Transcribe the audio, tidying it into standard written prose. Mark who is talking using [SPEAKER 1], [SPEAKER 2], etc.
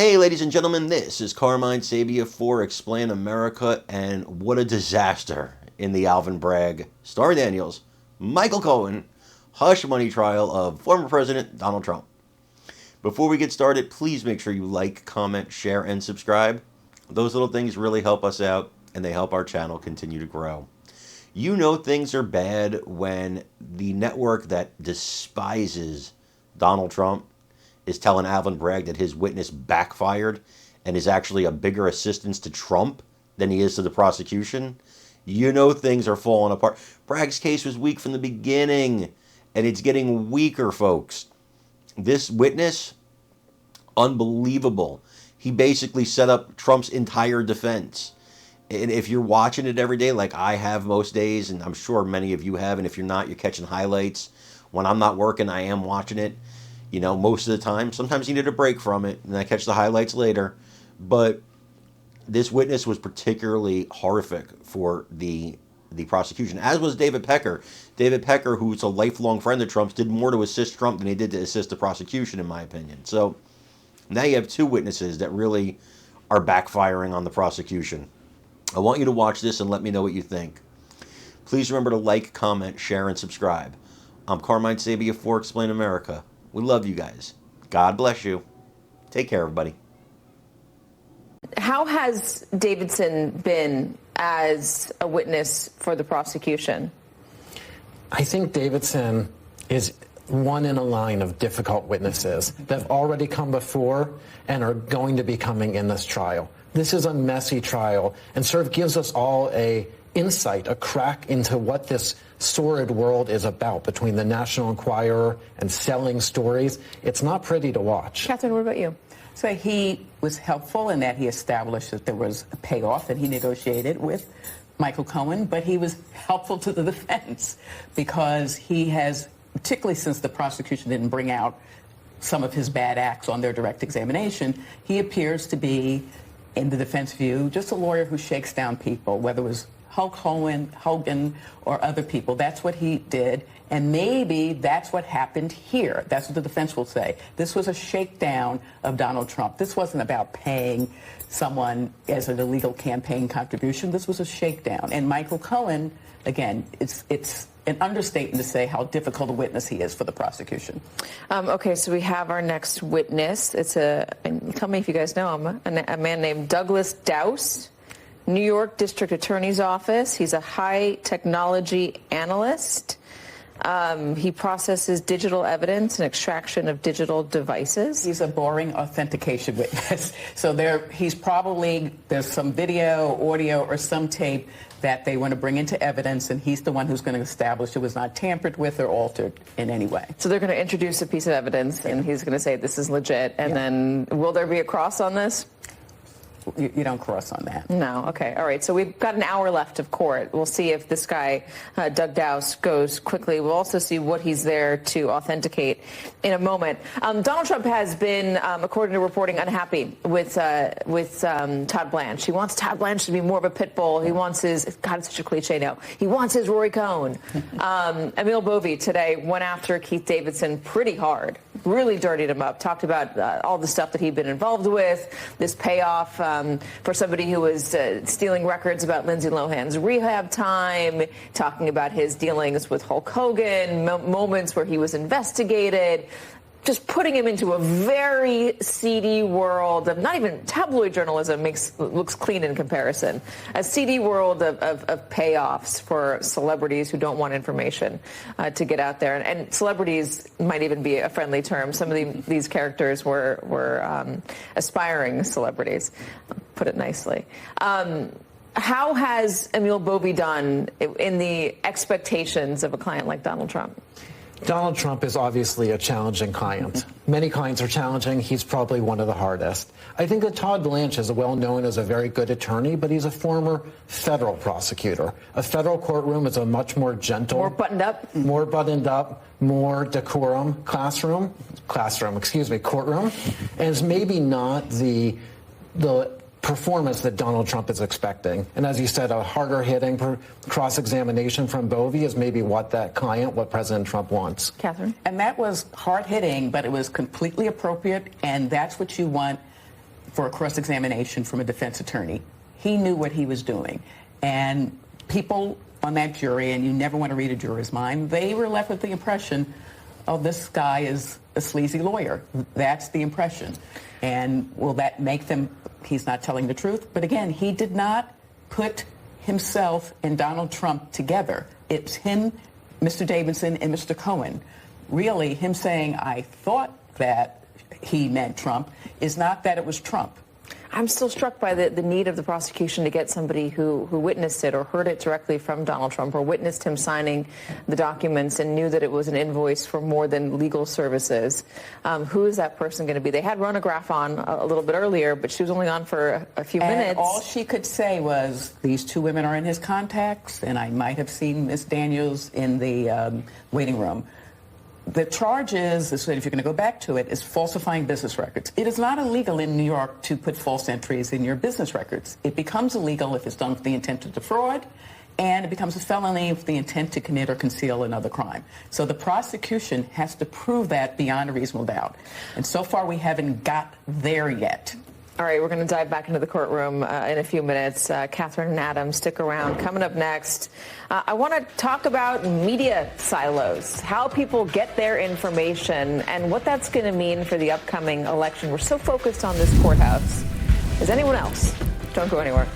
[SPEAKER 1] Hey, ladies and gentlemen, this is Carmine Sabia for Explain America, and what a disaster in the Alvin Bragg, Stormy Daniels, Michael Cohen, hush money trial of former President Donald Trump. Before we get started, please make sure you like, comment, share, and subscribe. Those little things really help us out, and they help our channel continue to grow. You know things are bad when the network that despises Donald Trump is telling Alvin Bragg that his witness backfired and is actually a bigger assistance to Trump than he is to the prosecution. You know things are falling apart. Bragg's case was weak from the beginning, and it's getting weaker, folks. This witness, unbelievable. He basically set up Trump's entire defense. And if you're watching it every day, like I have most days, and I'm sure many of you have, and if you're not, you're catching highlights. When I'm not working, I am watching it. You know, most of the time. Sometimes you need a break from it, and I catch the highlights later. But this witness was particularly horrific for the prosecution, as was David Pecker. David Pecker, who's a lifelong friend of Trump's, did more to assist Trump than he did to assist the prosecution, in my opinion. So now you have two witnesses that really are backfiring on the prosecution. I want you to watch this and let me know what you think. Please remember to like, comment, share, and subscribe. I'm Carmine Sabia for Explain America. We love you guys. God bless you. Take care, everybody.
[SPEAKER 2] How has Davidson been as a witness for the prosecution?
[SPEAKER 3] I think Davidson is one in a line of difficult witnesses that have already come before and are going to be coming in this trial. This is a messy trial and sort of gives us all a insight, a crack into what this sordid world is about between the National Enquirer and selling stories. It's not pretty to watch.
[SPEAKER 2] Catherine, what about you?
[SPEAKER 4] So he was helpful in that he established that there was a payoff that he negotiated with Michael Cohen, but he was helpful to the defense because he has, particularly since the prosecution didn't bring out some of his bad acts on their direct examination, he appears to be, in the defense view, just a lawyer who shakes down people, whether it was Hogan, or other people. That's what he did. And maybe that's what happened here. That's what the defense will say. This was a shakedown of Donald Trump. This wasn't about paying someone as an illegal campaign contribution. This was a shakedown. And Michael Cohen, again, it's an understatement to say how difficult a witness he is for the prosecution.
[SPEAKER 2] Okay, so we have our next witness. And tell me if you guys know him, a man named Douglas Dowse. New York District Attorney's Office. He's a high technology analyst. He processes digital evidence and extraction of digital devices.
[SPEAKER 4] He's a boring authentication witness. So there's some video, audio, or some tape that they want to bring into evidence, and he's the one who's going to establish it was not tampered with or altered in any way.
[SPEAKER 2] So they're going to introduce a piece of evidence, and he's going to say this is legit, and then will there be a cross on this?
[SPEAKER 4] You don't cross on that.
[SPEAKER 2] No. Okay. All right. So we've got an hour left of court. We'll see if this guy, Doug Dowse, goes quickly. We'll also see what he's there to authenticate in a moment. Donald Trump has been, according to reporting, unhappy with Todd Blanche. He wants Todd Blanche to be more of a pit bull. He wants his, God, it's such a cliche now. He wants his Rory Cohn. Emil Bovee today went after Keith Davidson pretty hard, really dirtied him up, talked about all the stuff that he'd been involved with, this payoff for somebody who was stealing records about Lindsay Lohan's rehab time, talking about his dealings with Hulk Hogan, moments where he was investigated, just putting him into a very seedy world of not even tabloid journalism looks clean in comparison. A seedy world of payoffs for celebrities who don't want information to get out there. And celebrities might even be a friendly term. Some of these characters were aspiring celebrities, put it nicely. How has Emil Bovee done in the expectations of a client like Donald Trump?
[SPEAKER 3] Donald Trump is obviously a challenging client. Many clients are challenging. He's probably one of the hardest. I think that Todd Blanche is well known as a very good attorney, but he's a former federal prosecutor. A federal courtroom is a much more gentle, more buttoned up, more decorum courtroom, and it's maybe not the performance that Donald Trump is expecting. And as you said, a harder hitting cross-examination from Bovee is maybe what President Trump wants.
[SPEAKER 2] Catherine?
[SPEAKER 4] And that was hard hitting, but it was completely appropriate, and that's what you want for a cross-examination from a defense attorney. He knew what he was doing. And people on that jury, and you never want to read a juror's mind, they were left with the impression, oh, this guy is a sleazy lawyer. That's the impression. And will that make them, he's not telling the truth? But again, he did not put himself and Donald Trump together. It's him, Mr. Davidson, and Mr. Cohen. Really, him saying, I thought that he meant Trump, is not that it was Trump.
[SPEAKER 2] I'm still struck by the need of the prosecution to get somebody who witnessed it or heard it directly from Donald Trump or witnessed him signing the documents and knew that it was an invoice for more than legal services. Who is that person going to be? They had Rona Graff on a little bit earlier, but she was only on for a few minutes.
[SPEAKER 4] All she could say was, these two women are in his contacts, and I might have seen Miss Daniels in the waiting room. The charge is, if you're going to go back to it, is falsifying business records. It is not illegal in New York to put false entries in your business records. It becomes illegal if it's done with the intent to defraud, and it becomes a felony with the intent to commit or conceal another crime. So the prosecution has to prove that beyond a reasonable doubt. And so far, we haven't got there yet.
[SPEAKER 2] All right, we're going to dive back into the courtroom in a few minutes. Catherine and Adam, stick around. Coming up next, I want to talk about media silos, how people get their information, and what that's going to mean for the upcoming election. We're so focused on this courthouse. Is anyone else? Don't go anywhere.